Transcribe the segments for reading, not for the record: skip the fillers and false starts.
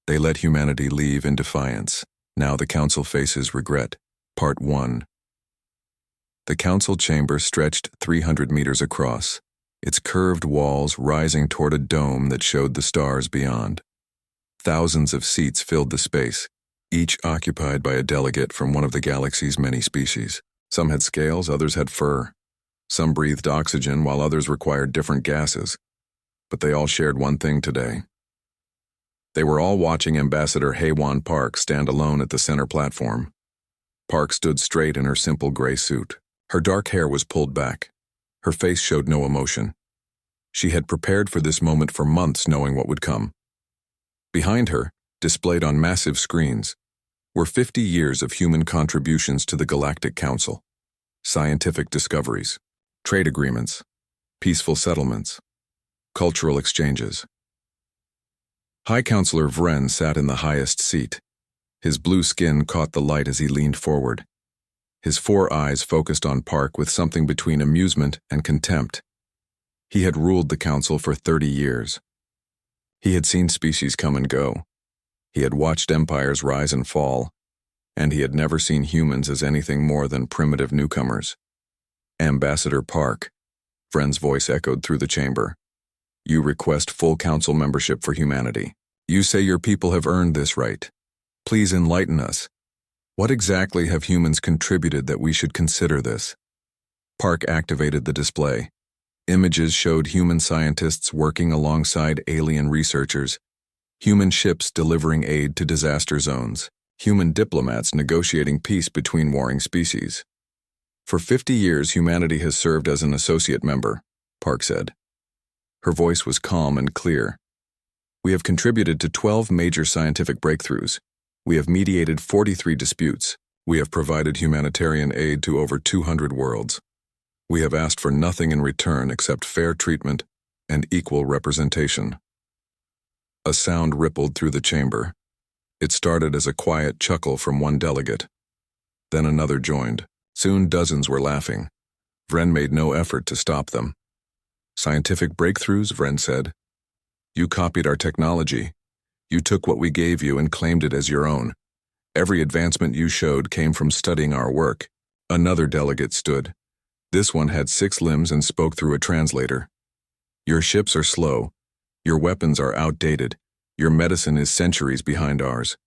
They let humanity leave in defiance. Now the council faces regret. Part 1. The council chamber stretched 300 meters across, its curved walls rising toward a dome that showed the stars beyond. Thousands of seats filled the space, each occupied by a delegate from one of the galaxy's many species. Some had scales, others had fur. Some breathed oxygen, while others required different gases. But they all shared one thing today. They were all watching Ambassador Haywan Park stand alone at the center platform. Park stood straight in her simple gray suit. Her dark hair was pulled back. Her face showed no emotion. She had prepared for this moment for months, knowing what would come. Behind her, displayed on massive screens, were 50 years of human contributions to the Galactic Council. Scientific discoveries, trade agreements, peaceful settlements, cultural exchanges. High Counselor Vren sat in the highest seat. His blue skin caught the light as he leaned forward. His 4 eyes focused on Park with something between amusement and contempt. He had ruled the council for 30 years. He had seen species come and go. He had watched empires rise and fall, and he had never seen humans as anything more than primitive newcomers. Ambassador Park, Vren's voice echoed through the chamber. You request full council membership for humanity. You say your people have earned this right. Please enlighten us. What exactly have humans contributed that we should consider this? Park activated the display. Images showed human scientists working alongside alien researchers, human ships delivering aid to disaster zones, human diplomats negotiating peace between warring species. For 50 years, humanity has served as an associate member, Park said. Her voice was calm and clear. We have contributed to 12 major scientific breakthroughs. We have mediated 43 disputes. We have provided humanitarian aid to over 200 worlds. We have asked for nothing in return except fair treatment and equal representation. A sound rippled through the chamber. It started as a quiet chuckle from one delegate. Then another joined. Soon dozens were laughing. Vren made no effort to stop them. Scientific breakthroughs, Vren said. You copied our technology. You took what we gave you and claimed it as your own. Every advancement you showed came from studying our work. Another delegate stood. This one had 6 limbs and spoke through a translator. Your ships are slow. Your weapons are outdated. Your medicine is centuries behind ours.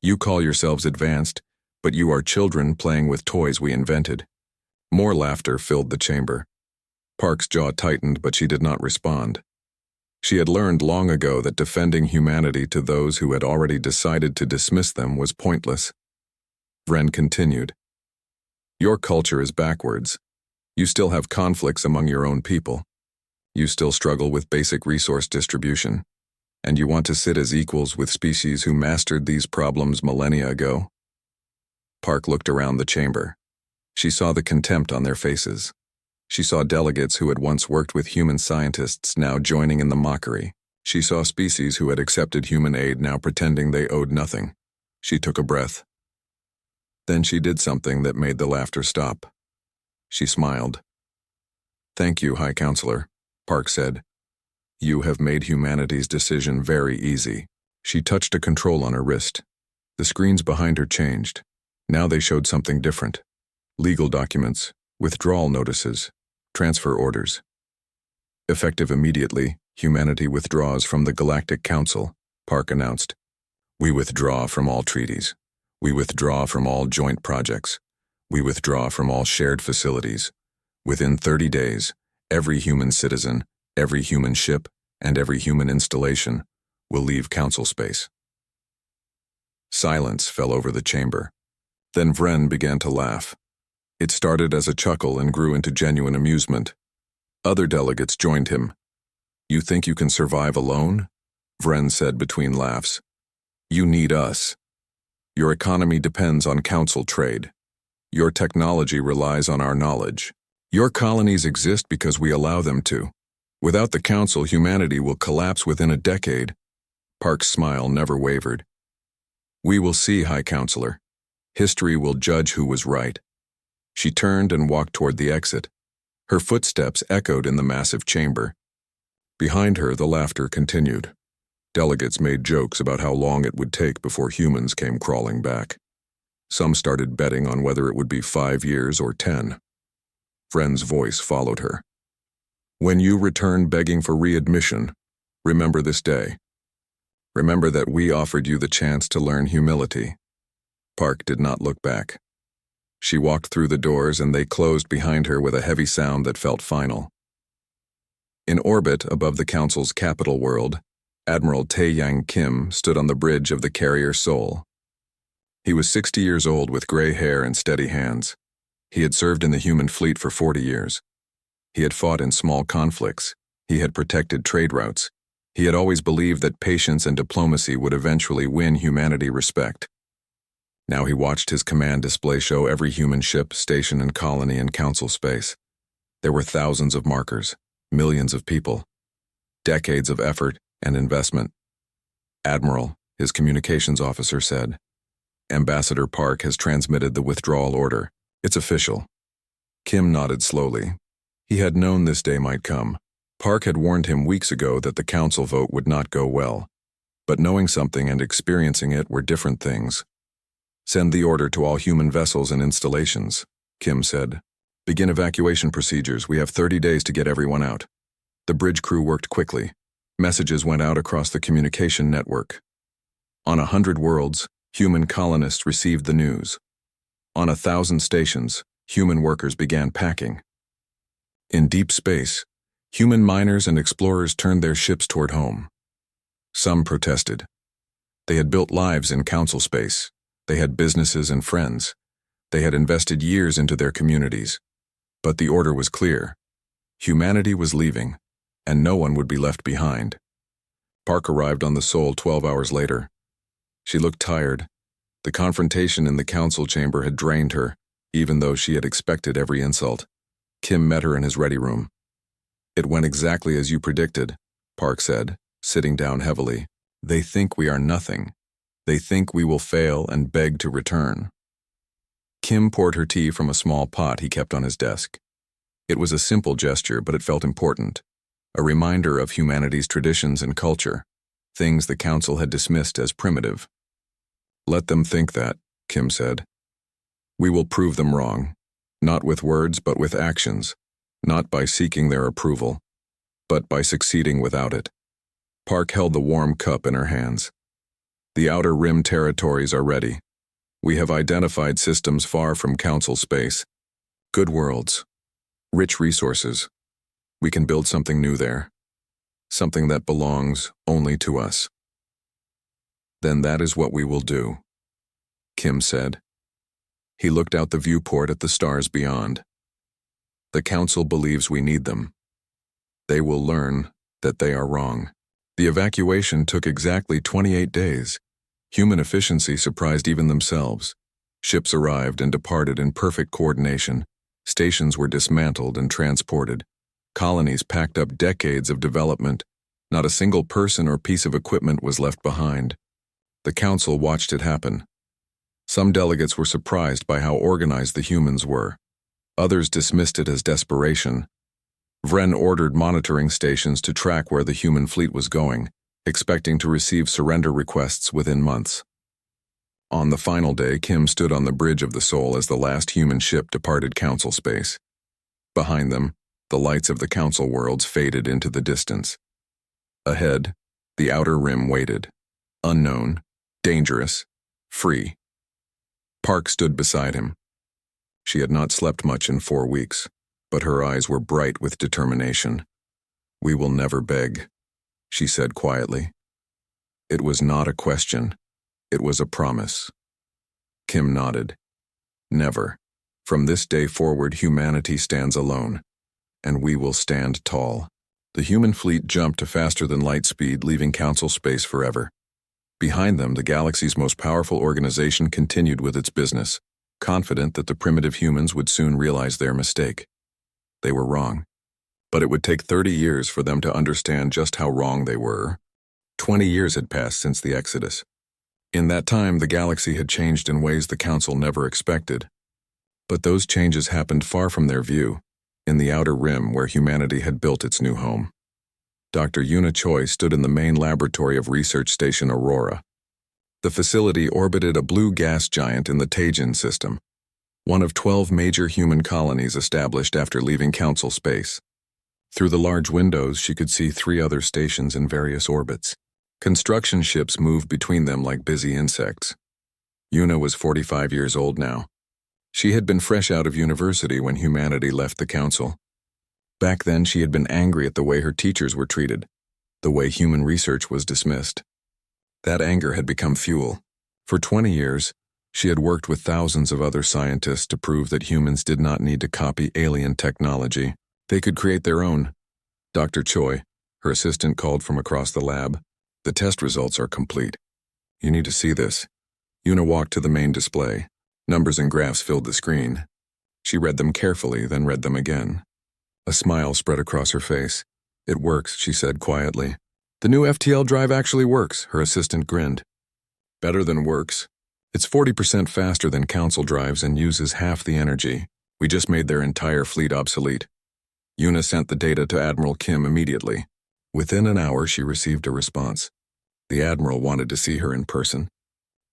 You call yourselves advanced, but you are children playing with toys we invented. More laughter filled the chamber. Park's jaw tightened, but she did not respond. She had learned long ago that defending humanity to those who had already decided to dismiss them was pointless. Vren continued. Your culture is backwards. You still have conflicts among your own people. You still struggle with basic resource distribution. And you want to sit as equals with species who mastered these problems millennia ago? Park looked around the chamber. She saw the contempt on their faces. She saw delegates who had once worked with human scientists now joining in the mockery. She saw species who had accepted human aid now pretending they owed nothing. She took a breath. Then she did something that made the laughter stop. She smiled. Thank you, High Counselor, Park said. You have made humanity's decision very easy. She touched a control on her wrist. The screens behind her changed. Now they showed something different. Legal documents, withdrawal notices, transfer orders. Effective immediately, humanity withdraws from the Galactic Council, Park announced. We withdraw from all treaties. We withdraw from all joint projects. We withdraw from all shared facilities. Within 30 days, every human citizen, every human ship, and every human installation will leave council space. Silence fell over the chamber. Then Vren began to laugh. It started as a chuckle and grew into genuine amusement. Other delegates joined him. You think you can survive alone? Vren said between laughs. You need us. Your economy depends on council trade. Your technology relies on our knowledge. Your colonies exist because we allow them to. Without the council, humanity will collapse within a decade. Park's smile never wavered. We will see, High Counselor. History will judge who was right. She turned and walked toward the exit. Her footsteps echoed in the massive chamber. Behind her, the laughter continued. Delegates made jokes about how long it would take before humans came crawling back. Some started betting on whether it would be 5 years or 10. Friend's voice followed her. When you return begging for readmission, remember this day. Remember that we offered you the chance to learn humility. Park did not look back. She walked through the doors and they closed behind her with a heavy sound that felt final. In orbit above the Council's capital world, Admiral Tae-Yang Kim stood on the bridge of the carrier Seoul. He was 60 years old with gray hair and steady hands. He had served in the human fleet for 40 years. He had fought in small conflicts. He had protected trade routes. He had always believed that patience and diplomacy would eventually win humanity respect. Now he watched his command display show every human ship, station, and colony in Council space. There were thousands of markers, millions of people, decades of effort and investment. Admiral, his communications officer said, Ambassador Park has transmitted the withdrawal order. It's official. Kim nodded slowly. He had known this day might come. Park had warned him weeks ago that the Council vote would not go well. But knowing something and experiencing it were different things. Send the order to all human vessels and installations, Kim said. Begin evacuation procedures. We have 30 days to get everyone out. The bridge crew worked quickly. Messages went out across the communication network. On 100 worlds, human colonists received the news. On 1,000 stations, human workers began packing. In deep space, human miners and explorers turned their ships toward home. Some protested. They had built lives in Council space. They had businesses and friends. They had invested years into their communities. But the order was clear. Humanity was leaving, and no one would be left behind. Park arrived on the Seoul 12 hours later. She looked tired. The confrontation in the Council chamber had drained her, even though she had expected every insult. Kim met her in his ready room. It went exactly as you predicted, Park said, sitting down heavily. They think we are nothing. They think we will fail and beg to return. Kim poured her tea from a small pot he kept on his desk. It was a simple gesture, but it felt important. A reminder of humanity's traditions and culture, things the Council had dismissed as primitive. Let them think that, Kim said. We will prove them wrong, not with words but with actions, not by seeking their approval, but by succeeding without it. Park held the warm cup in her hands. The Outer Rim territories are ready. We have identified systems far from Council space. Good worlds. Rich resources. We can build something new there. Something that belongs only to us. Then that is what we will do, Kim said. He looked out the viewport at the stars beyond. The Council believes we need them. They will learn that they are wrong. The evacuation took exactly 28 days. Human efficiency surprised even themselves. Ships arrived and departed in perfect coordination. Stations were dismantled and transported. Colonies packed up decades of development. Not a single person or piece of equipment was left behind. The Council watched it happen. Some delegates were surprised by how organized the humans were. Others dismissed it as desperation. Vren ordered monitoring stations to track where the human fleet was going, expecting to receive surrender requests within months. On the final day, Kim stood on the bridge of the Seoul as the last human ship departed Council space. Behind them, the lights of the Council worlds faded into the distance. Ahead, the Outer Rim waited. Unknown, dangerous, free. Park stood beside him. She had not slept much in 4 weeks, but her eyes were bright with determination. We will never beg, she said quietly. It was not a question. It was a promise. Kim nodded. Never. From this day forward, humanity stands alone, and we will stand tall. The human fleet jumped to faster than light speed, leaving Council space forever. Behind them, the galaxy's most powerful organization continued with its business, confident that the primitive humans would soon realize their mistake. They were wrong. But it would take 30 years for them to understand just how wrong they were. 20 years had passed since the Exodus. In that time, the galaxy had changed in ways the Council never expected. But those changes happened far from their view, in the Outer Rim where humanity had built its new home. Dr. Yuna Choi stood in the main laboratory of Research Station Aurora. The facility orbited a blue gas giant in the Taejin system, one of 12 major human colonies established after leaving Council space. Through the large windows, she could see 3 other stations in various orbits. Construction ships moved between them like busy insects. Yuna was 45 years old now. She had been fresh out of university when humanity left the Council. Back then, she had been angry at the way her teachers were treated, the way human research was dismissed. That anger had become fuel. For 20 years, she had worked with thousands of other scientists to prove that humans did not need to copy alien technology. They could create their own. Dr. Choi, her assistant, called from across the lab. The test results are complete. You need to see this. Yuna walked to the main display. Numbers and graphs filled the screen. She read them carefully, then read them again. A smile spread across her face. It works, she said quietly. The new FTL drive actually works, her assistant grinned. Better than works. It's 40% faster than Council drives and uses half the energy. We just made their entire fleet obsolete. Yuna sent the data to Admiral Kim immediately. Within an hour, she received a response. The Admiral wanted to see her in person.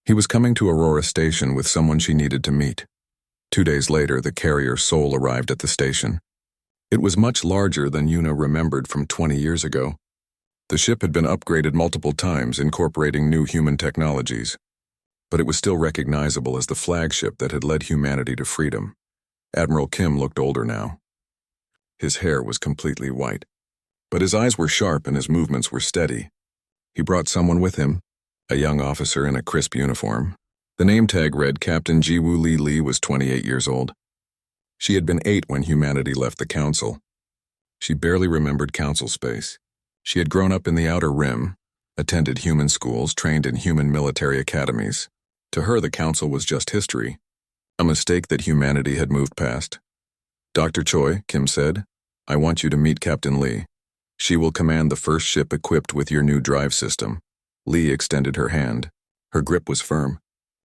He was coming to Aurora Station with someone she needed to meet. 2 days later, the carrier Sol arrived at the station. It was much larger than Yuna remembered from 20 years ago. The ship had been upgraded multiple times, incorporating new human technologies. But it was still recognizable as the flagship that had led humanity to freedom. Admiral Kim looked older now. His hair was completely white, but his eyes were sharp and his movements were steady. He brought someone with him, a young officer in a crisp uniform. The name tag read Captain Jiwoo Lee Lee was 28 years old. She had been 8 when humanity left the Council. She barely remembered Council space. She had grown up in the Outer Rim, attended human schools, trained in human military academies. To her, the Council was just history, a mistake that humanity had moved past. Dr. Choi, Kim said, I want you to meet Captain Lee. She will command the first ship equipped with your new drive system. Lee extended her hand. Her grip was firm.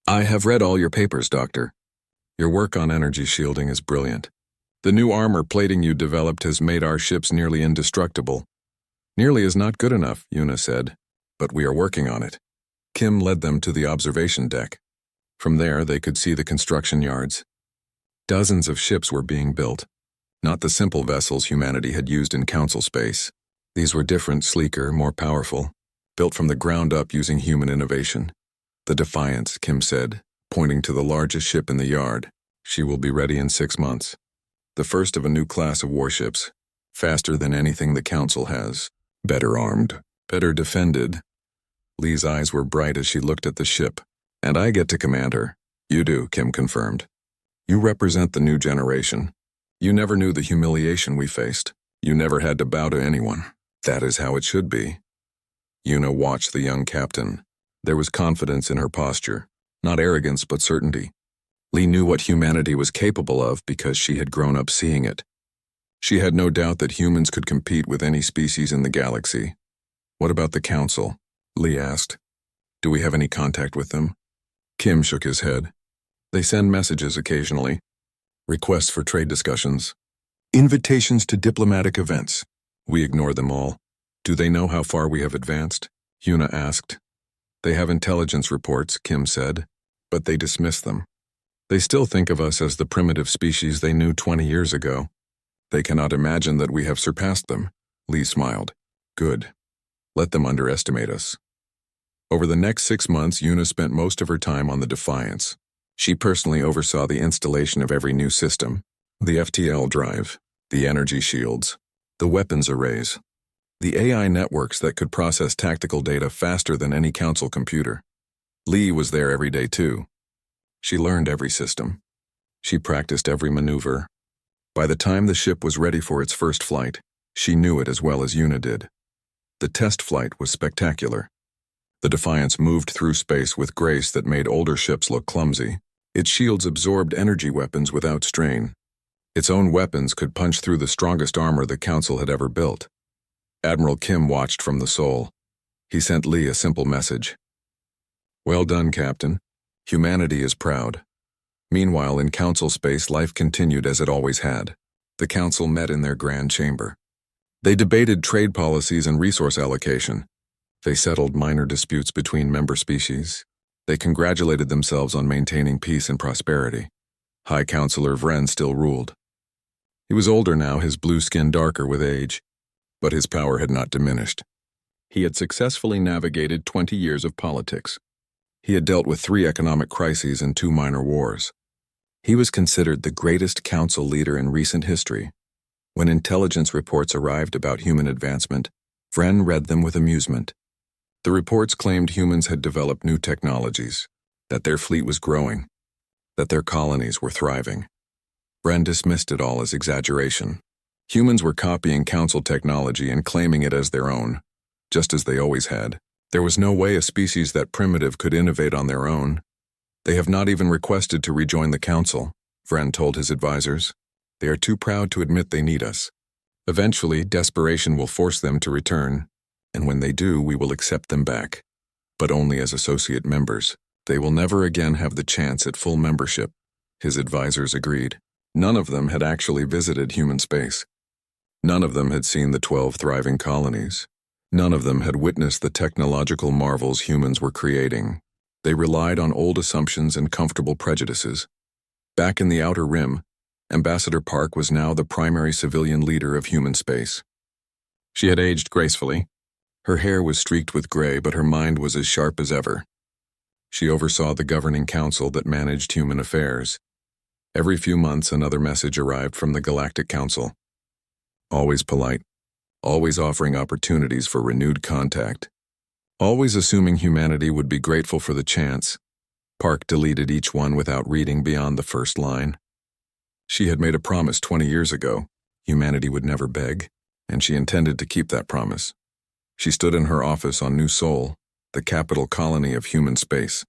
I have read all your papers, Doctor. Your work on energy shielding is brilliant. The new armor plating you developed has made our ships nearly indestructible. Nearly is not good enough, Yuna said, but we are working on it. Kim led them to the observation deck. From there, they could see the construction yards. Dozens of ships were being built, not the simple vessels humanity had used in Council space. These were different, sleeker, more powerful, built from the ground up using human innovation. The Defiance, Kim said, pointing to the largest ship in the yard. She will be ready in 6 months. The first of a new class of warships, faster than anything the Council has. Better armed, better defended. Lee's eyes were bright as she looked at the ship. And I get to command her. You do, Kim confirmed. You represent the new generation. You never knew the humiliation we faced. You never had to bow to anyone. That is how it should be. Yuna watched the young captain. There was confidence in her posture, not arrogance but certainty. Lee knew what humanity was capable of because she had grown up seeing it. She had no doubt that humans could compete with any species in the galaxy. What about the Council? Lee asked. Do we have any contact with them? Kim shook his head. They send messages occasionally. Requests for trade discussions. Invitations to diplomatic events. We ignore them all. Do they know how far we have advanced? Yuna asked. They have intelligence reports, Kim said, but they dismiss them. They still think of us as the primitive species they knew 20 years ago. They cannot imagine that we have surpassed them. Lee smiled. Good. Let them underestimate us. Over the next 6 months, Yuna spent most of her time on the Defiance. She personally oversaw the installation of every new system, the FTL drive, the energy shields, the weapons arrays, the AI networks that could process tactical data faster than any Council computer. Lee was there every day too. She learned every system. She practiced every maneuver. By the time the ship was ready for its first flight, she knew it as well as Yuna did. The test flight was spectacular. The Defiance moved through space with grace that made older ships look clumsy. Its shields absorbed energy weapons without strain. Its own weapons could punch through the strongest armor the Council had ever built. Admiral Kim watched from the Sol. He sent Lee a simple message. Well done, Captain. Humanity is proud. Meanwhile, in Council space, life continued as it always had. The Council met in their grand chamber. They debated trade policies and resource allocation. They settled minor disputes between member species. They congratulated themselves on maintaining peace and prosperity. High Counselor Vren still ruled. He was older now, his blue skin darker with age, but his power had not diminished. He had successfully navigated 20 years of politics. He had dealt with 3 economic crises and 2 minor wars. He was considered the greatest council leader in recent history. When intelligence reports arrived about human advancement, Vren read them with amusement. The reports claimed humans had developed new technologies, that their fleet was growing, that their colonies were thriving. Vren dismissed it all as exaggeration. Humans were copying council technology and claiming it as their own, just as they always had. There was no way a species that primitive could innovate on their own. They have not even requested to rejoin the council, Vren told his advisors. They are too proud to admit they need us. Eventually, desperation will force them to return, and when they do, we will accept them back. But only as associate members. They will never again have the chance at full membership, his advisors agreed. None of them had actually visited human space. None of them had seen the 12 thriving colonies. None of them had witnessed the technological marvels humans were creating. They relied on old assumptions and comfortable prejudices. Back in the Outer Rim, Ambassador Park was now the primary civilian leader of human space. She had aged gracefully. Her hair was streaked with gray, but her mind was as sharp as ever. She oversaw the governing council that managed human affairs. Every few months, another message arrived from the Galactic Council. Always polite, always offering opportunities for renewed contact, always assuming humanity would be grateful for the chance. Park deleted each one without reading beyond the first line. She had made a promise 20 years ago. Humanity would never beg, and she intended to keep that promise. She stood in her office on New Sol, the capital colony of human space.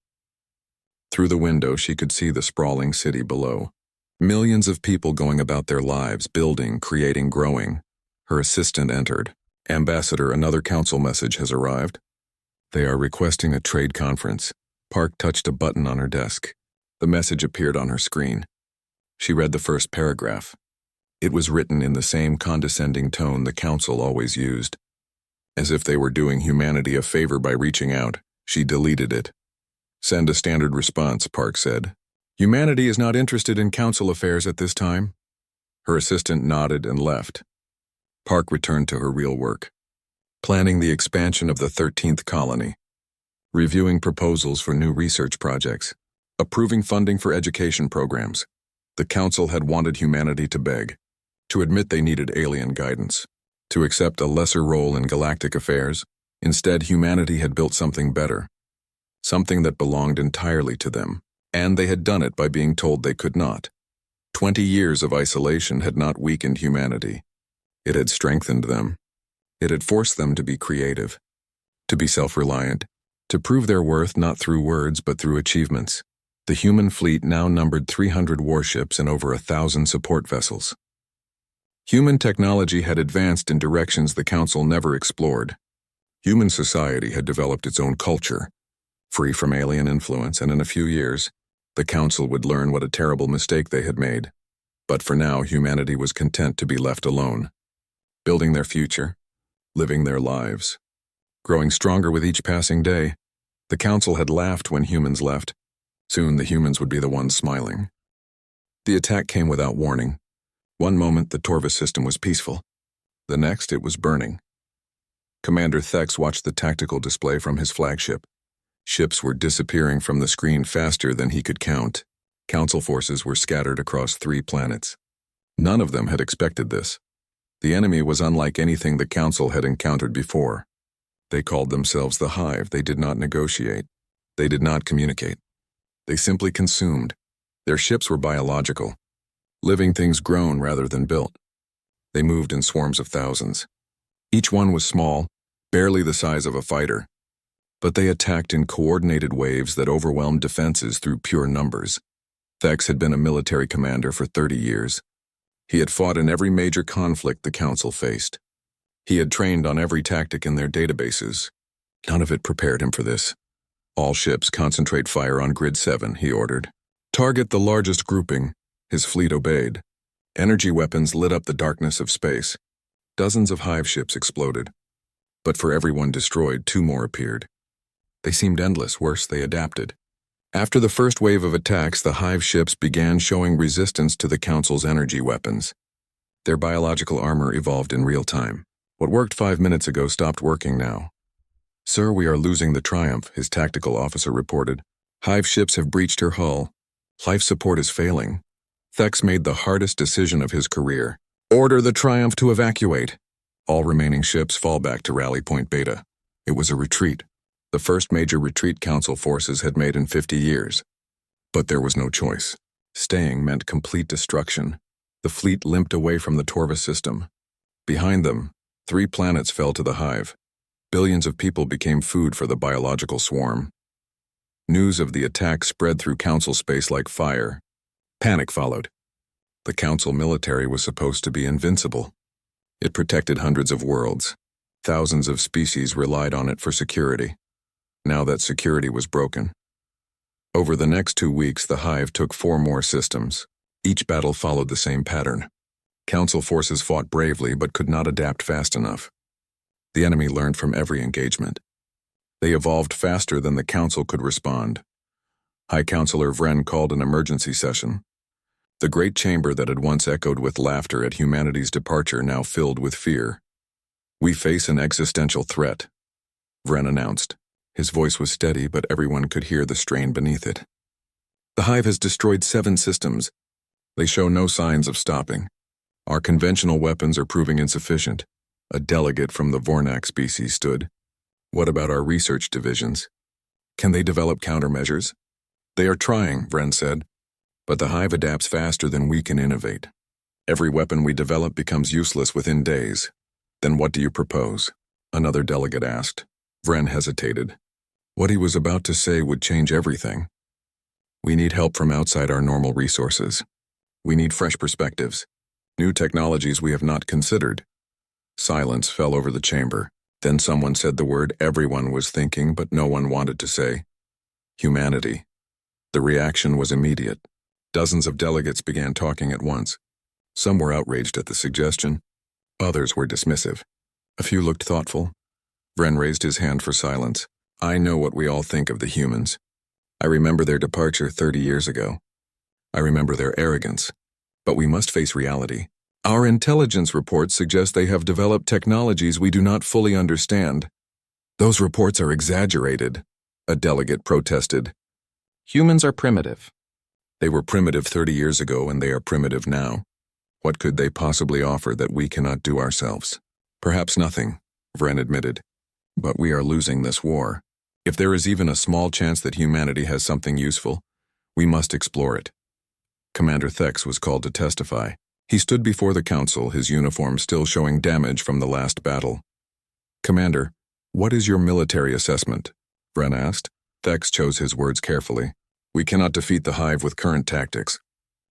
Through the window, she could see the sprawling city below. Millions of people going about their lives, building, creating, growing. Her assistant entered. Ambassador, another council message has arrived. They are requesting a trade conference. Park touched a button on her desk. The message appeared on her screen. She read the first paragraph. It was written in the same condescending tone the council always used. As if they were doing humanity a favor by reaching out, she deleted it. Send a standard response, Park said. Humanity is not interested in council affairs at this time. Her assistant nodded and left. Park returned to her real work. Planning the expansion of the 13th colony. Reviewing proposals for new research projects. Approving funding for education programs. The council had wanted humanity to beg, to admit they needed alien guidance, to accept a lesser role in galactic affairs. Instead, humanity had built something better, something that belonged entirely to them, and they had done it by being told they could not. 20 years of isolation had not weakened humanity. It had strengthened them. It had forced them to be creative, to be self-reliant, to prove their worth not through words but through achievements. The human fleet now numbered 300 warships and over 1,000 support vessels. Human technology had advanced in directions the Council never explored. Human society had developed its own culture, free from alien influence, and in a few years, the Council would learn what a terrible mistake they had made. But for now, humanity was content to be left alone, building their future, living their lives. Growing stronger with each passing day, the Council had laughed when humans left. Soon the humans would be the ones smiling. The attack came without warning. One moment the Torvus system was peaceful. The next it was burning. Commander Thex watched the tactical display from his flagship. Ships were disappearing from the screen faster than he could count. Council forces were scattered across 3 planets. None of them had expected this. The enemy was unlike anything the Council had encountered before. They called themselves the Hive. They did not negotiate. They did not communicate. They simply consumed. Their ships were biological, living things grown rather than built. They moved in swarms of thousands. Each one was small, barely the size of a fighter, but they attacked in coordinated waves that overwhelmed defenses through pure numbers. Thex had been a military commander for 30 years. He had fought in every major conflict the Council faced. He had trained on every tactic in their databases. None of it prepared him for this. All ships concentrate fire on Grid 7, he ordered. Target the largest grouping. His fleet obeyed. Energy weapons lit up the darkness of space. Dozens of hive ships exploded. But for every one destroyed, 2 more appeared. They seemed endless, worse, they adapted. After the first wave of attacks, the hive ships began showing resistance to the Council's energy weapons. Their biological armor evolved in real time. What worked 5 minutes ago stopped working now. "Sir, we are losing the Triumph," his tactical officer reported. "Hive ships have breached her hull. Life support is failing." Thex made the hardest decision of his career. "Order the Triumph to evacuate." All remaining ships fall back to Rally Point Beta. It was a retreat. The first major retreat Council forces had made in 50 years. But there was no choice. Staying meant complete destruction. The fleet limped away from the Torva system. Behind them, 3 planets fell to the hive. Billions of people became food for the biological swarm. News of the attack spread through Council space like fire. Panic followed. The Council military was supposed to be invincible. It protected hundreds of worlds. Thousands of species relied on it for security. Now that security was broken. Over the next 2 weeks, the hive took 4 more systems. Each battle followed the same pattern. Council forces fought bravely but could not adapt fast enough. The enemy learned from every engagement. They evolved faster than the Council could respond. High Counselor Vren called an emergency session. The great chamber that had once echoed with laughter at humanity's departure now filled with fear. "We face an existential threat," Vren announced. His voice was steady, but everyone could hear the strain beneath it. "The hive has destroyed 7 systems. They show no signs of stopping. Our conventional weapons are proving insufficient." A delegate from the Vornak species stood. "What about our research divisions? Can they develop countermeasures?" "They are trying," Vren said. "But the hive adapts faster than we can innovate. Every weapon we develop becomes useless within days." "Then what do you propose?" another delegate asked. Vren hesitated. What he was about to say would change everything. "We need help from outside our normal resources. We need fresh perspectives. New technologies we have not considered." Silence fell over the chamber. Then someone said the word everyone was thinking, but no one wanted to say. "Humanity." The reaction was immediate. Dozens of delegates began talking at once. Some were outraged at the suggestion. Others were dismissive. A few looked thoughtful. Vren raised his hand for silence. "I know what we all think of the humans. I remember their departure 30 years ago. I remember their arrogance. But we must face reality. Our intelligence reports suggest they have developed technologies we do not fully understand." "Those reports are exaggerated," a delegate protested. "Humans are primitive. They were primitive 30 years ago and they are primitive now. What could they possibly offer that we cannot do ourselves?" "Perhaps nothing," Vren admitted. "But we are losing this war. If there is even a small chance that humanity has something useful, we must explore it." Commander Thex was called to testify. He stood before the Council, his uniform still showing damage from the last battle. "Commander, what is your military assessment?" Vren asked. Thex chose his words carefully. "We cannot defeat the hive with current tactics.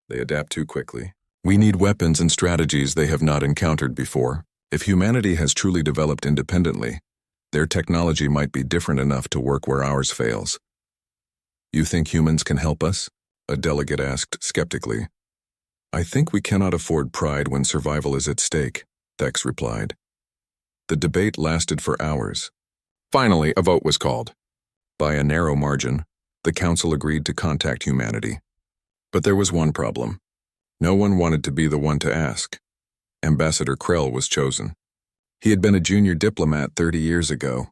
They adapt too quickly. We need weapons and strategies they have not encountered before. If humanity has truly developed independently, their technology might be different enough to work where ours fails." "You think humans can help us?" a delegate asked skeptically. "I think we cannot afford pride when survival is at stake," Thex replied. The debate lasted for hours. Finally, a vote was called. By a narrow margin, the Council agreed to contact humanity. But there was one problem. No one wanted to be the one to ask. Ambassador Krell was chosen. He had been a junior diplomat 30 years ago.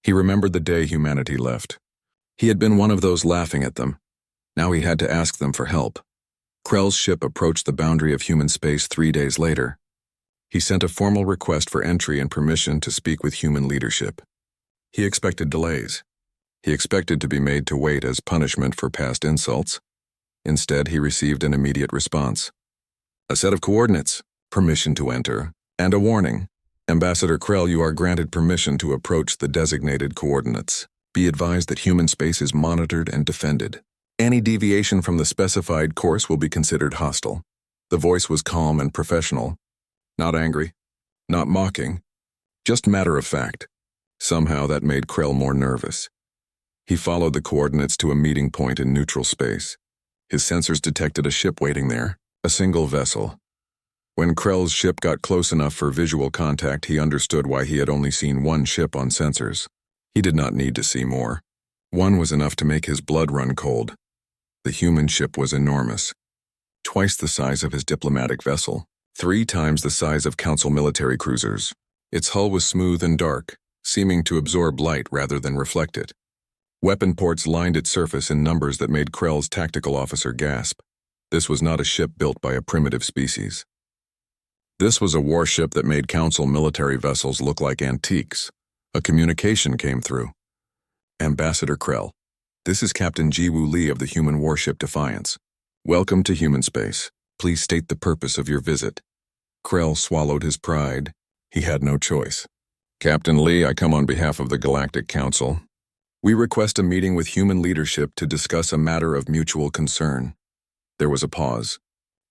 He remembered the day humanity left. He had been one of those laughing at them. Now he had to ask them for help. Krell's ship approached the boundary of human space 3 days later. He sent a formal request for entry and permission to speak with human leadership. He expected delays. He expected to be made to wait as punishment for past insults. Instead, he received an immediate response. A set of coordinates, permission to enter, and a warning. Ambassador Krell, you are granted permission to approach the designated coordinates. Be advised that human space is monitored and defended. Any deviation from the specified course will be considered hostile. The voice was calm and professional. Not angry, not mocking, just matter of fact. Somehow that made Krell more nervous. He followed the coordinates to a meeting point in neutral space. His sensors detected a ship waiting there, a single vessel. When Krell's ship got close enough for visual contact, he understood why he had only seen one ship on sensors. He did not need to see more. One was enough to make his blood run cold. The human ship was enormous. Twice the size of his diplomatic vessel. 3 times the size of Council military cruisers. Its hull was smooth and dark, seeming to absorb light rather than reflect it. Weapon ports lined its surface in numbers that made Krell's tactical officer gasp. This was not a ship built by a primitive species. This was a warship that made Council military vessels look like antiques. A communication came through. Ambassador Krell, this is Captain Jiwoo Lee of the human warship Defiance. Welcome to human space. Please state the purpose of your visit. Krell swallowed his pride. He had no choice. Captain Lee, I come on behalf of the Galactic Council. We request a meeting with human leadership to discuss a matter of mutual concern. There was a pause.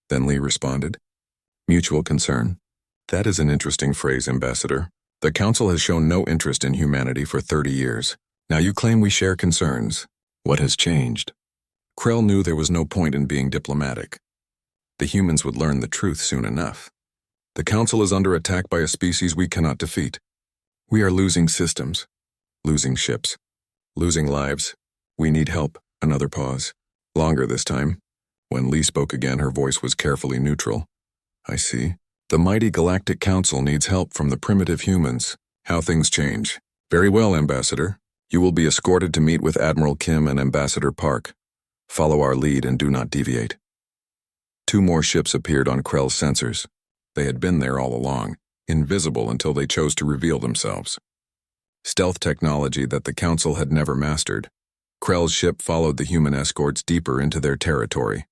Then Lee responded, Mutual concern? That is an interesting phrase, Ambassador. The Council has shown no interest in humanity for 30 years. Now you claim we share concerns. What has changed? Krell knew there was no point in being diplomatic. The humans would learn the truth soon enough. The Council is under attack by a species we cannot defeat. We are losing systems, losing ships, losing lives. We need help. Another pause. Longer this time. When Lee spoke again, her voice was carefully neutral. I see. The mighty Galactic Council needs help from the primitive humans. How things change. Very well, Ambassador. You will be escorted to meet with Admiral Kim and Ambassador Park. Follow our lead and do not deviate. 2 more ships appeared on Krell's sensors. They had been there all along, invisible until they chose to reveal themselves. Stealth technology that the Council had never mastered. Krell's ship followed the human escorts deeper into their territory.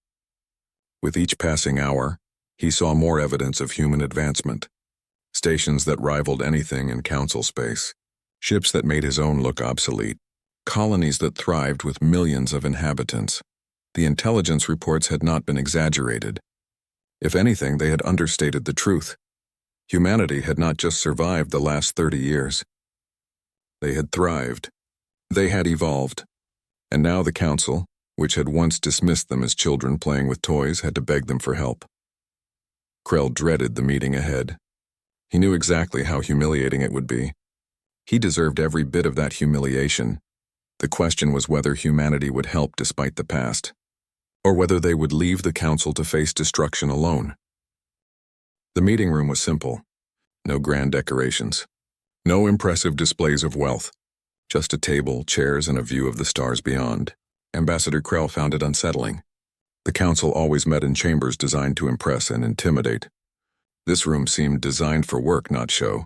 With each passing hour, he saw more evidence of human advancement. Stations that rivaled anything in Council space. Ships that made his own look obsolete. Colonies that thrived with millions of inhabitants. The intelligence reports had not been exaggerated. If anything, they had understated the truth. Humanity had not just survived the last 30 years. They had thrived. They had evolved. And now the Council, which had once dismissed them as children playing with toys, had to beg them for help. Krell dreaded the meeting ahead. He knew exactly how humiliating it would be. He deserved every bit of that humiliation. The question was whether humanity would help despite the past, or whether they would leave the Council to face destruction alone. The meeting room was simple. No grand decorations. No impressive displays of wealth. Just a table, chairs, and a view of the stars beyond. Ambassador Krell found it unsettling. The Council always met in chambers designed to impress and intimidate. This room seemed designed for work, not show.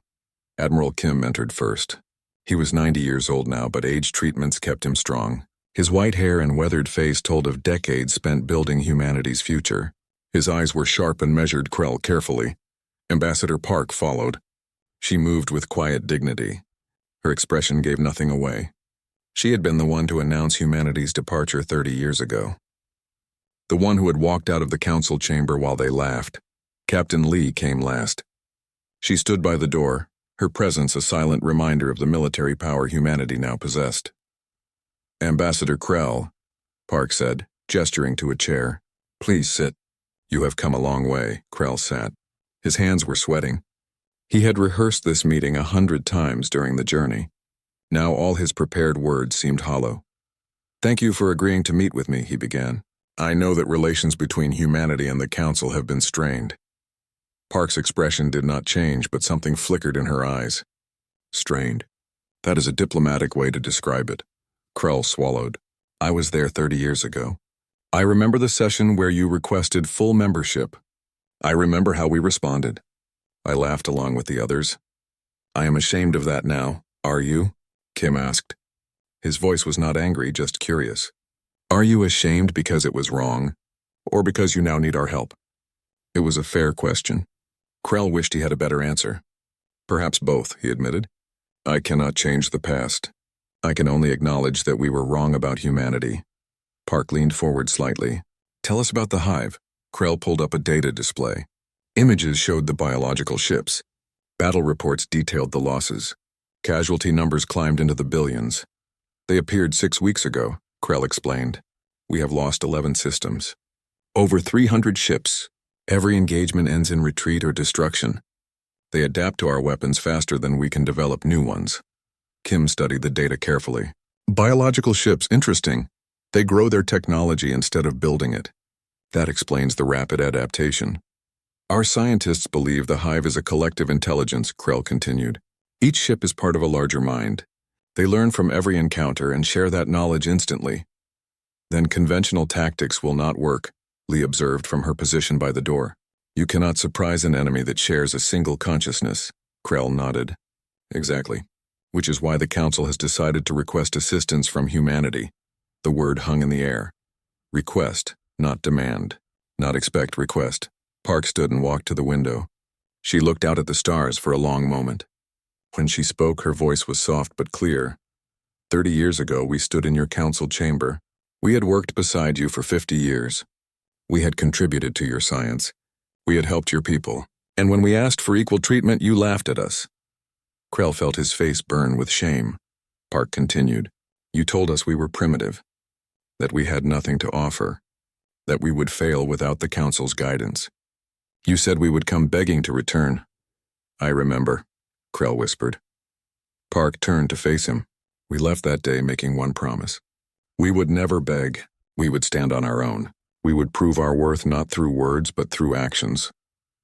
Admiral Kim entered first. He was 90 years old now, but age treatments kept him strong. His white hair and weathered face told of decades spent building humanity's future. His eyes were sharp and measured Krell carefully. Ambassador Park followed. She moved with quiet dignity. Her expression gave nothing away. She had been the one to announce humanity's departure 30 years ago. The one who had walked out of the Council chamber while they laughed. Captain Lee came last. She stood by the door, her presence a silent reminder of the military power humanity now possessed. Ambassador Krell, Park said, gesturing to a chair. Please sit. You have come a long way. Krell sat. His hands were sweating. He had rehearsed this meeting 100 times during the journey. Now all his prepared words seemed hollow. Thank you for agreeing to meet with me, he began. I know that relations between humanity and the Council have been strained. Park's expression did not change, but something flickered in her eyes. Strained. That is a diplomatic way to describe it. Krell swallowed. I was there 30 years ago. I remember the session where you requested full membership. I remember how we responded. I laughed along with the others. I am ashamed of that now. Are you? Kim asked. His voice was not angry, just curious. Are you ashamed because it was wrong, or because you now need our help? It was a fair question. Krell wished he had a better answer. Perhaps both, he admitted. I cannot change the past. I can only acknowledge that we were wrong about humanity. Park leaned forward slightly. Tell us about the hive. Krell pulled up a data display. Images showed the biological ships. Battle reports detailed the losses. Casualty numbers climbed into the billions. They appeared 6 weeks ago, Krell explained. We have lost 11 systems. Over 300 ships. Every engagement ends in retreat or destruction. They adapt to our weapons faster than we can develop new ones. Kim studied the data carefully. Biological ships, interesting. They grow their technology instead of building it. That explains the rapid adaptation. Our scientists believe the hive is a collective intelligence, Krell continued. Each ship is part of a larger mind. They learn from every encounter and share that knowledge instantly. Then conventional tactics will not work, Lee observed from her position by the door. You cannot surprise an enemy that shares a single consciousness. Krell nodded. Exactly. Which is why the Council has decided to request assistance from humanity. The word hung in the air. Request, not demand. Not expect, request. Park stood and walked to the window. She looked out at the stars for a long moment. When she spoke, her voice was soft but clear. 30 years ago, we stood in your council chamber. We had worked beside you for 50 years. We had contributed to your science. We had helped your people. And when we asked for equal treatment, you laughed at us. Krell felt his face burn with shame. Park continued. You told us we were primitive, that we had nothing to offer, that we would fail without the Council's guidance. You said we would come begging to return. I remember, Krell whispered. Park turned to face him. We left that day making one promise. We would never beg. We would stand on our own. We would prove our worth not through words but through actions.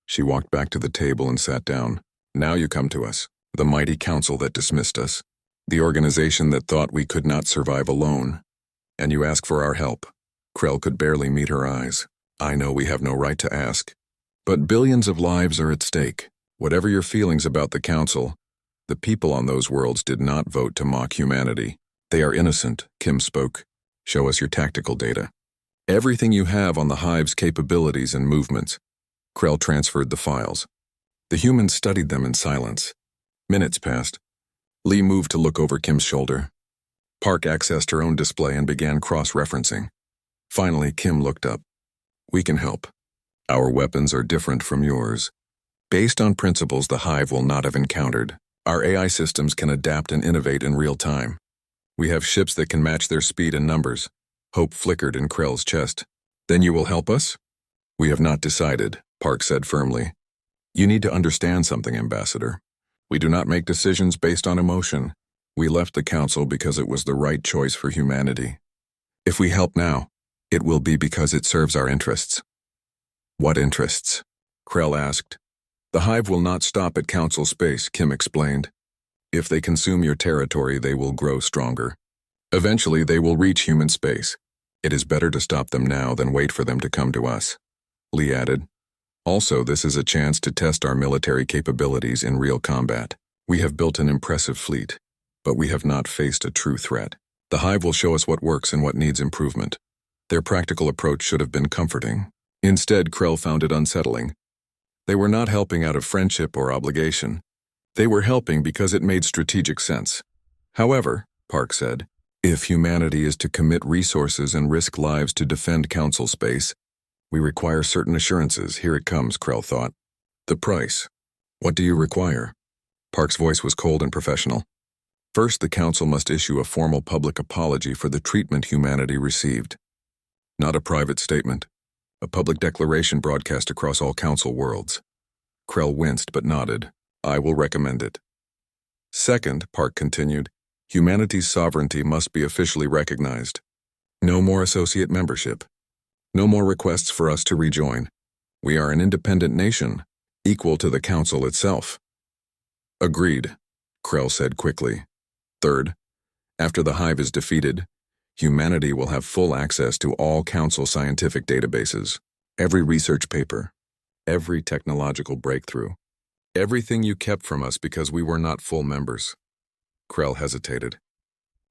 She walked back to the table and sat down. Now you come to us, the mighty council that dismissed us, the organization that thought we could not survive alone. And you ask for our help. Krell could barely meet her eyes. I know we have no right to ask. But billions of lives are at stake. Whatever your feelings about the council, the people on those worlds did not vote to mock humanity. They are innocent, Kim spoke. Show us your tactical data. Everything you have on the hive's capabilities and movements. Krell transferred the files. The humans studied them in silence. Minutes passed. Lee moved to look over Kim's shoulder. Park accessed her own display and began cross-referencing. Finally, Kim looked up. We can help. Our weapons are different from yours. Based on principles the hive will not have encountered, our AI systems can adapt and innovate in real time. We have ships that can match their speed and numbers. Hope flickered in Krell's chest. Then you will help us? We have not decided, Park said firmly. You need to understand something, Ambassador. We do not make decisions based on emotion. We left the Council because it was the right choice for humanity. If we help now, it will be because it serves our interests. What interests? Krell asked. The hive will not stop at Council space, Kim explained. If they consume your territory, they will grow stronger. Eventually, they will reach human space. It is better to stop them now than wait for them to come to us. Lee added. Also, this is a chance to test our military capabilities in real combat. We have built an impressive fleet, but we have not faced a true threat. The hive will show us what works and what needs improvement. Their practical approach should have been comforting. Instead, Krell found it unsettling. They were not helping out of friendship or obligation. They were helping because it made strategic sense. However, Park said, if humanity is to commit resources and risk lives to defend Council space, we require certain assurances. Here it comes, Krell thought. The price. What do you require? Park's voice was cold and professional. First, the Council must issue a formal public apology for the treatment humanity received. Not a private statement. A public declaration broadcast across all Council worlds. Krell winced but nodded. I will recommend it. Second, Park continued, humanity's sovereignty must be officially recognized. No more associate membership. No more requests for us to rejoin. We are an independent nation, equal to the Council itself. Agreed, Krell said quickly. Third, after the hive is defeated, humanity will have full access to all Council scientific databases, every research paper, every technological breakthrough, everything you kept from us because we were not full members. Krell hesitated.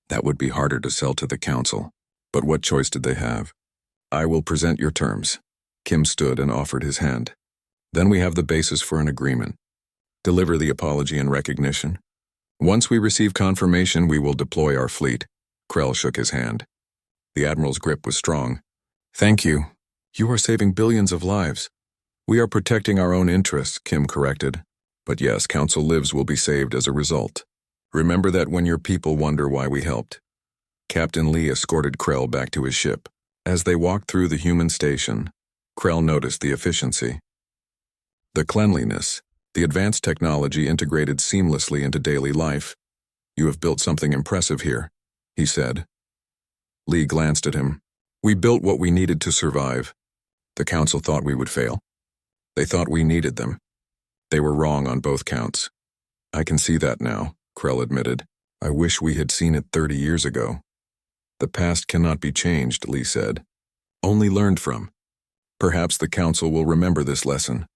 That would be harder to sell to the Council, but what choice did they have? I will present your terms. Kim stood and offered his hand. Then we have the basis for an agreement. Deliver the apology in recognition. Once we receive confirmation, we will deploy our fleet. Krell shook his hand. The Admiral's grip was strong. Thank you. You are saving billions of lives. We are protecting our own interests, Kim corrected. But yes, Council lives will be saved as a result. Remember that when your people wonder why we helped. Captain Lee escorted Krell back to his ship. As they walked through the human station, Krell noticed the efficiency. The cleanliness, the advanced technology integrated seamlessly into daily life. "You have built something impressive here," he said. Lee glanced at him. "We built what we needed to survive. The council thought we would fail. They thought we needed them. They were wrong on both counts." "I can see that now," Krell admitted. "I wish we had seen it 30 years ago." "The past cannot be changed," Lee said. "Only learned from. Perhaps the council will remember this lesson."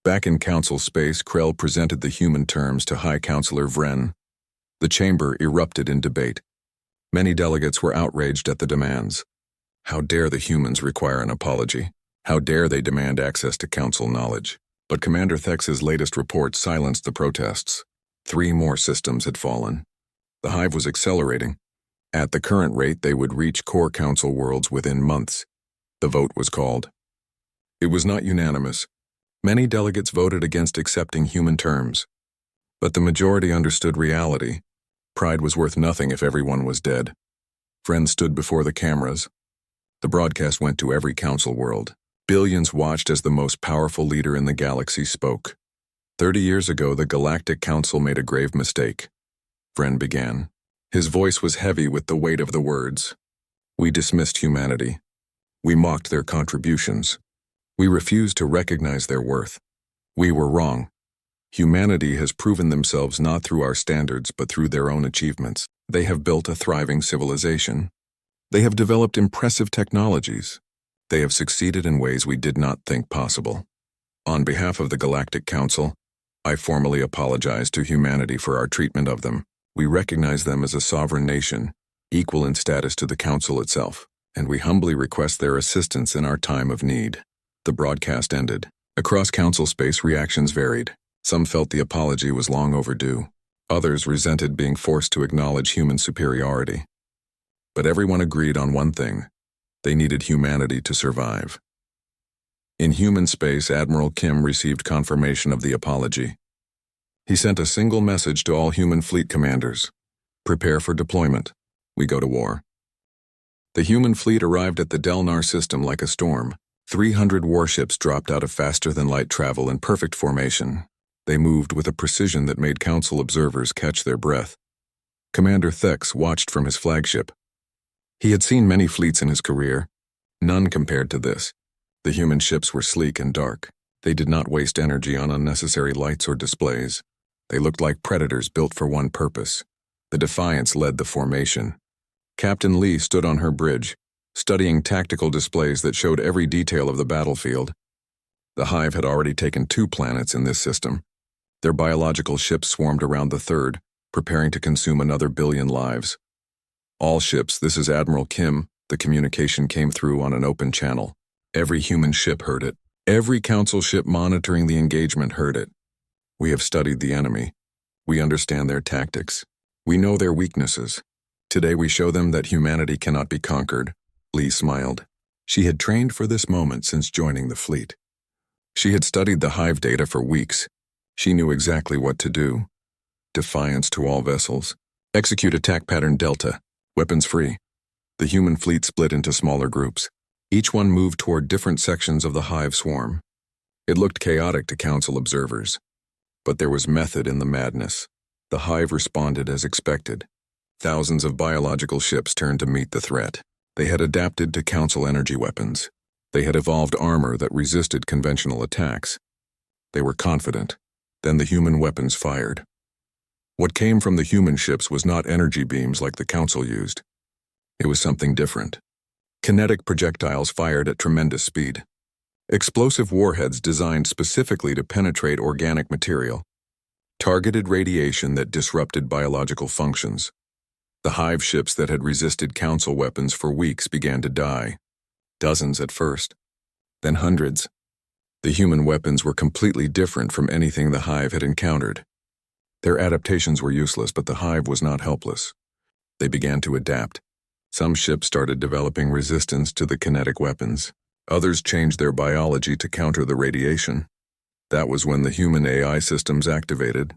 Back in council space, Krell presented the human terms to High Counselor Vren. The chamber erupted in debate. Many delegates were outraged at the demands. How dare the humans require an apology? How dare they demand access to council knowledge? But Commander Thex's latest report silenced the protests. 3 more systems had fallen. The hive was accelerating. At the current rate, they would reach core council worlds within months. The vote was called. It was not unanimous. Many delegates voted against accepting human terms. But the majority understood reality. Pride was worth nothing if everyone was dead. Vren stood before the cameras. The broadcast went to every council world. Billions watched as the most powerful leader in the galaxy spoke. 30 years ago, the Galactic Council made a grave mistake. Vren began. His voice was heavy with the weight of the words. "We dismissed humanity. We mocked their contributions. We refused to recognize their worth. We were wrong. Humanity has proven themselves not through our standards but through their own achievements. They have built a thriving civilization. They have developed impressive technologies. They have succeeded in ways we did not think possible. On behalf of the Galactic Council, I formally apologize to humanity for our treatment of them. We recognize them as a sovereign nation, equal in status to the Council itself, and we humbly request their assistance in our time of need." The broadcast ended. Across council space, reactions varied. Some felt the apology was long overdue. Others resented being forced to acknowledge human superiority. But everyone agreed on one thing: they needed humanity to survive. In human space, Admiral Kim received confirmation of the apology. He sent a single message to all human fleet commanders: "Prepare for deployment. We go to war." The human fleet arrived at the Delnar system like a storm. 300 warships dropped out of faster-than-light travel in perfect formation. They moved with a precision that made council observers catch their breath. Commander Thex watched from his flagship. He had seen many fleets in his career. None compared to this. The human ships were sleek and dark. They did not waste energy on unnecessary lights or displays. They looked like predators built for one purpose. The Defiance led the formation. Captain Lee stood on her bridge, studying tactical displays that showed every detail of the battlefield. The Hive had already taken 2 planets in this system. Their biological ships swarmed around the 3rd, preparing to consume another 1 billion lives. "All ships, this is Admiral Kim." The communication came through on an open channel. Every human ship heard it. Every council ship monitoring the engagement heard it. "We have studied the enemy. We understand their tactics. We know their weaknesses. Today we show them that humanity cannot be conquered." Lee smiled. She had trained for this moment since joining the fleet. She had studied the Hive data for weeks. She knew exactly what to do. Defiance to all vessels. Execute attack pattern Delta. Weapons free. The human fleet split into smaller groups. Each one moved toward different sections of the Hive swarm. It looked chaotic to council observers. But there was method in the madness. The Hive responded as expected. Thousands of biological ships turned to meet the threat. They had adapted to council energy weapons. They had evolved armor that resisted conventional attacks. They were confident. Then the human weapons fired. What came from the human ships was not energy beams like the council used. It was something different. Kinetic projectiles fired at tremendous speed. Explosive warheads designed specifically to penetrate organic material. Targeted radiation that disrupted biological functions. The Hive ships that had resisted council weapons for weeks began to die. Dozens at first, then hundreds. The human weapons were completely different from anything the Hive had encountered. Their adaptations were useless, but the Hive was not helpless. They began to adapt. Some ships started developing resistance to the kinetic weapons. Others changed their biology to counter the radiation. That was when the human AI systems activated.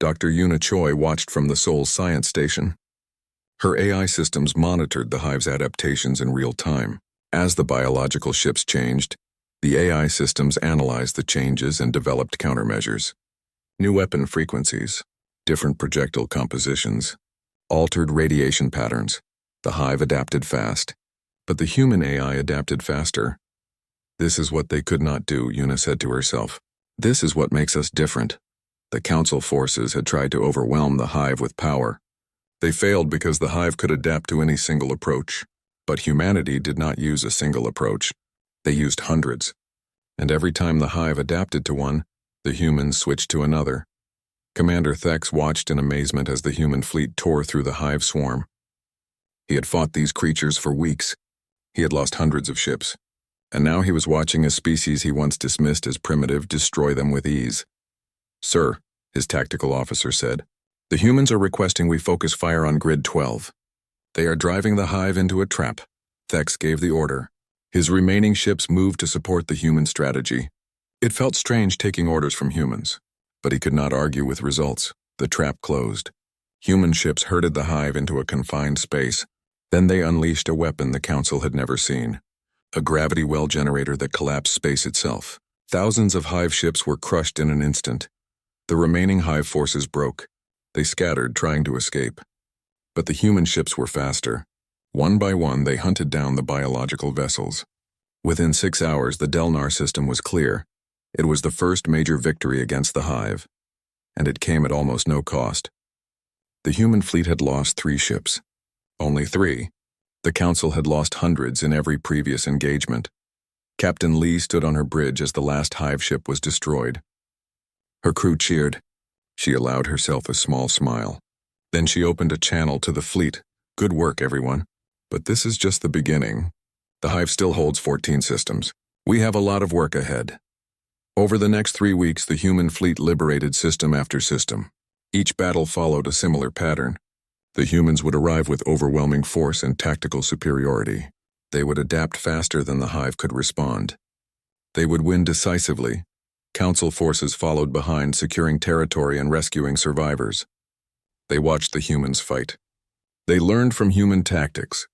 Dr. Yuna Choi watched from the Seoul Science Station. Her AI systems monitored the Hive's adaptations in real time. As the biological ships changed, The AI systems analyzed the changes and developed countermeasures. New weapon frequencies, different projectile compositions, altered radiation patterns. The hive adapted fast, but the human AI adapted faster. This is what they could not do, Una said to herself. This is what makes us different. The council forces had tried to overwhelm the hive with power. They failed because the hive could adapt to any single approach. But humanity did not use a single approach. They used hundreds. And every time the hive adapted to one, the humans switched to another. Commander Thex watched in amazement as the human fleet tore through the hive swarm. He had fought these creatures for weeks. He had lost hundreds of ships. And now he was watching a species he once dismissed as primitive destroy them with ease. Sir, his tactical officer said, the humans are requesting we focus fire on Grid 12. They are driving the hive into a trap. Thex gave the order. His remaining ships moved to support the human strategy. It felt strange taking orders from humans, but he could not argue with results. The trap closed. Human ships herded the hive into a confined space. Then they unleashed a weapon the Council had never seen. A gravity well generator that collapsed space itself. Thousands of hive ships were crushed in an instant. The remaining hive forces broke. They scattered, trying to escape. But the human ships were faster. One by one, they hunted down the biological vessels. Within 6 hours, the Delnar system was clear. It was the first major victory against the hive, and it came at almost no cost. The human fleet had lost 3 ships. Only 3. The Council had lost hundreds in every previous engagement. Captain Lee stood on her bridge as the last hive ship was destroyed. Her crew cheered. She allowed herself a small smile. Then she opened a channel to the fleet. Good work, everyone. But this is just the beginning. The hive still holds 14 systems. We have a lot of work ahead. Over the next 3 weeks, the human fleet liberated system after system. Each battle followed a similar pattern. The humans would arrive with overwhelming force and tactical superiority. They would adapt faster than the hive could respond. They would win decisively. Council forces followed behind, securing territory and rescuing survivors. They watched the humans fight. They learned from human tactics,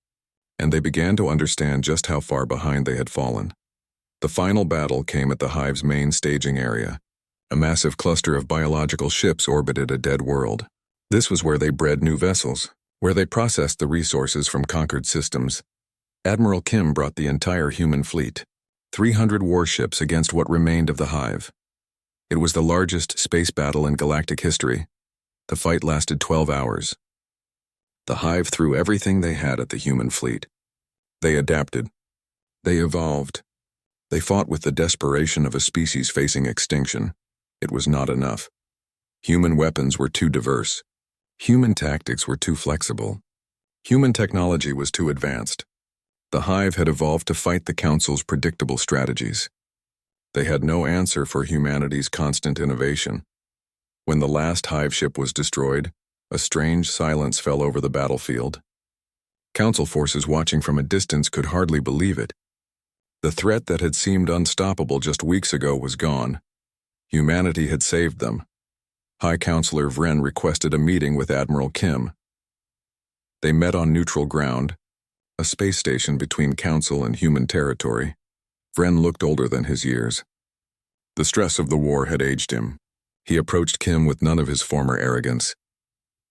and they began to understand just how far behind they had fallen. The final battle came at the hive's main staging area. A massive cluster of biological ships orbited a dead world. This was where they bred new vessels, where they processed the resources from conquered systems. Admiral Kim brought the entire human fleet, 300 warships against what remained of the hive. It was the largest space battle in galactic history. The fight lasted 12 hours. The hive threw everything they had at the human fleet. They adapted. They evolved. They fought with the desperation of a species facing extinction. It was not enough. Human weapons were too diverse. Human tactics were too flexible. Human technology was too advanced. The hive had evolved to fight the Council's predictable strategies. They had no answer for humanity's constant innovation. When the last hive ship was destroyed, a strange silence fell over the battlefield. Council forces watching from a distance could hardly believe it. The threat that had seemed unstoppable just weeks ago was gone. Humanity had saved them. High Counselor Vren requested a meeting with Admiral Kim. They met on neutral ground, a space station between Council and human territory. Vren looked older than his years. The stress of the war had aged him. He approached Kim with none of his former arrogance.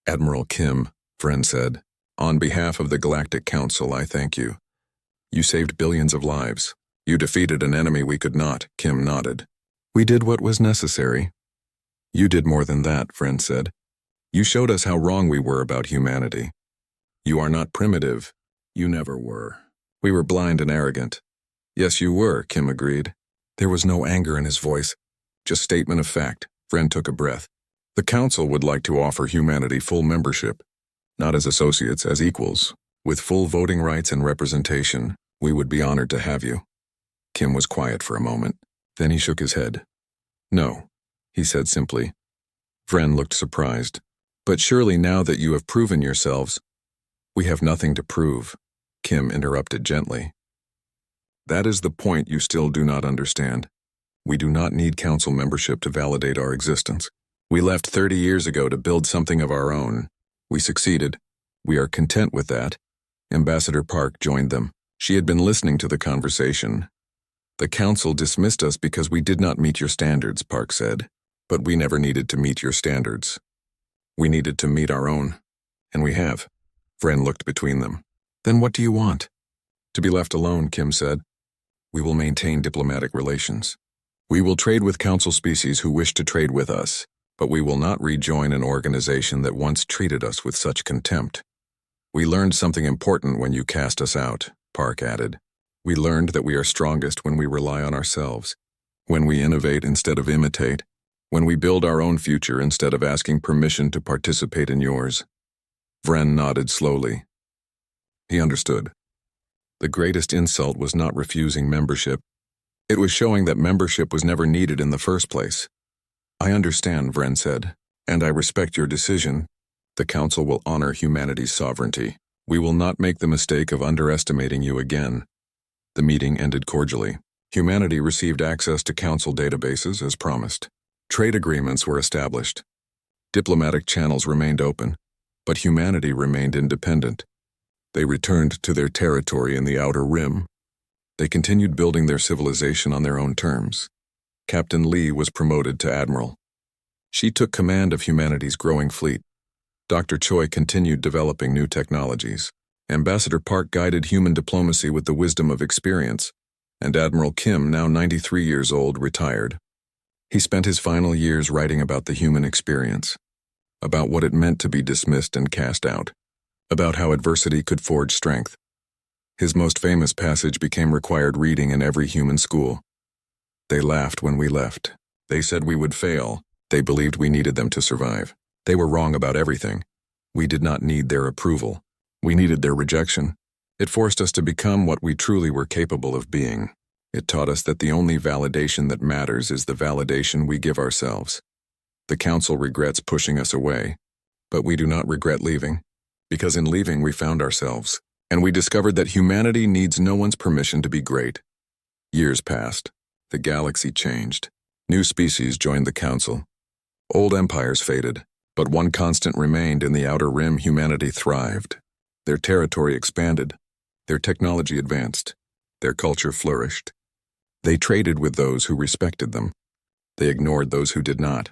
Admiral Kim, Vren said, on behalf of the Galactic Council, I thank you. You saved billions of lives. You defeated an enemy we could not, Kim nodded. We did what was necessary. You did more than that, Vren said. You showed us how wrong we were about humanity. You are not primitive. You never were. We were blind and arrogant. Yes, you were, Kim agreed. There was no anger in his voice, just statement of fact. Vren took a breath. The Council would like to offer humanity full membership, not as associates, as equals. With full voting rights and representation, we would be honored to have you. Kim was quiet for a moment. Then he shook his head. No, he said simply. Vren looked surprised. But surely now that you have proven yourselves, we have nothing to prove, Kim interrupted gently. That is the point you still do not understand. We do not need Council membership to validate our existence. We left 30 years ago to build something of our own. We succeeded. We are content with that. Ambassador Park joined them. She had been listening to the conversation. The council dismissed us because we did not meet your standards, Park said. But we never needed to meet your standards. We needed to meet our own. And we have. Vren looked between them. Then what do you want? To be left alone, Kim said. We will maintain diplomatic relations. We will trade with council species who wish to trade with us, but we will not rejoin an organization that once treated us with such contempt. We learned something important when you cast us out, Park added. We learned that we are strongest when we rely on ourselves, when we innovate instead of imitate, when we build our own future instead of asking permission to participate in yours. Vren nodded slowly. He understood. The greatest insult was not refusing membership. It was showing that membership was never needed in the first place. I understand, Vren said, and I respect your decision. The Council will honor humanity's sovereignty. We will not make the mistake of underestimating you again. The meeting ended cordially. Humanity received access to Council databases as promised. Trade agreements were established. Diplomatic channels remained open, but humanity remained independent. They returned to their territory in the Outer Rim. They continued building their civilization on their own terms. Captain Lee was promoted to Admiral. She took command of humanity's growing fleet. Dr. Choi continued developing new technologies. Ambassador Park guided human diplomacy with the wisdom of experience, and Admiral Kim, now 93 years old, retired. He spent his final years writing about the human experience, about what it meant to be dismissed and cast out, about how adversity could forge strength. His most famous passage became required reading in every human school. They laughed when we left. They said we would fail. They believed we needed them to survive. They were wrong about everything. We did not need their approval. We needed their rejection. It forced us to become what we truly were capable of being. It taught us that the only validation that matters is the validation we give ourselves. The Council regrets pushing us away, but we do not regret leaving, because in leaving we found ourselves, and we discovered that humanity needs no one's permission to be great. Years passed. The galaxy changed. New species joined the Council. Old empires faded, but one constant remained. In the Outer Rim, humanity thrived. Their territory expanded. Their technology advanced. Their culture flourished. They traded with those who respected them. They ignored those who did not.